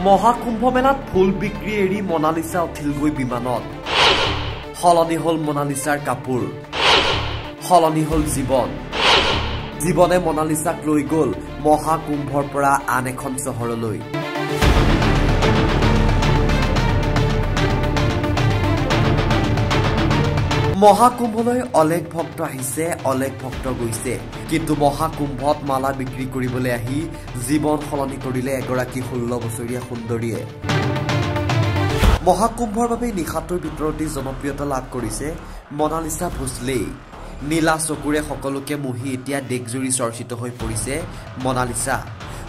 মহাকুম্ভ মেলাত ফুল বিক্ৰী এৰি মনালিসা উঠিলগৈ বিমানত হলনি হল মনালিসাৰ কাপোৰ হলনি হল জীৱন জীৱনে মনালিসাক লৈ গল মহাকুম্ভৰ পৰা আন এখন চহৰলৈ মহাকুম্ভলৈ অলেখ ভক্ত আহিছে অলেখ ভক্ত গৈছে কিন্তু মহাকুম্ভত মালা বিক্ৰী কৰিবলৈ আহি জীৱন সলনি কৰিলে এগৰাকী 16 বছৰীয়া সুন্দৰীয়ে মহাকুম্ভৰ বাবে নিশাটোৰ ভিতৰতে জনপ্ৰিয়তা লাভ কৰিছে মনালিসা ভোছলে নীলা চকুৰে সকলোকে মুহি এতিয়া দেখজুৰি চৰ্চিত হৈ পৰিছে মনালিসা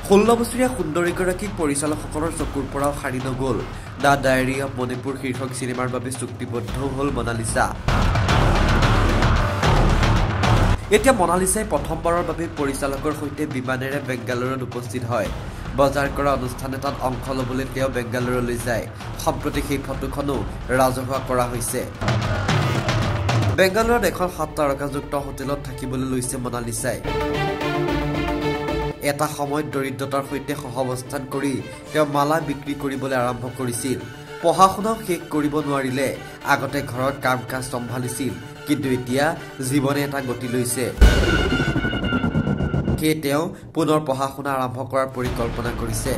16 বছৰীয়া সুন্দৰীগৰাকীক পৰিচালকসকলৰ চকুৰ পৰাও হাৰি নগল দা ডায়েৰী অফ মণিপুৰ শীৰ্ষক চিনেমাৰ বাবে চুক্তিবদ্ধ হ'ল মনালিসা এতিয়া মনালিসাই প্ৰথমবাৰৰ বাবে পৰিচালকৰ সৈতে বিমানেৰে বেংগালুৰুত উপস্থিত হয় বজাৰ কৰা অনুষ্ঠান এটাত অংশ ল'বলৈ তেওঁ বেংগালুৰুলৈ যায় সম্প্ৰতি সেই ফটোখনো ৰাজহুৱা কৰা হৈছে বেংগালুৰুত এখন 7 তাৰকাযুক্ত হোটেলত থাকিবলৈ লৈছে মনালিসাই এটা সময়ত দৰিদ্ৰতাৰ সৈতে সহাৱস্থান কৰি তেওঁ মালা বিক্ৰী কৰিবলৈ আৰম্ভ কৰিছিল পঢ়াশুনা শেষ কৰিব নোৱাৰিলে আগতে ঘৰত কাম-কাজ সম্ভালিছিল কিন্তু এতিয়া জীৱনে এটা গতি লৈছে কে তেওঁ পুনৰ পঢ়াশুনা আৰম্ভ কৰাৰ পৰিকল্পনা কৰিছে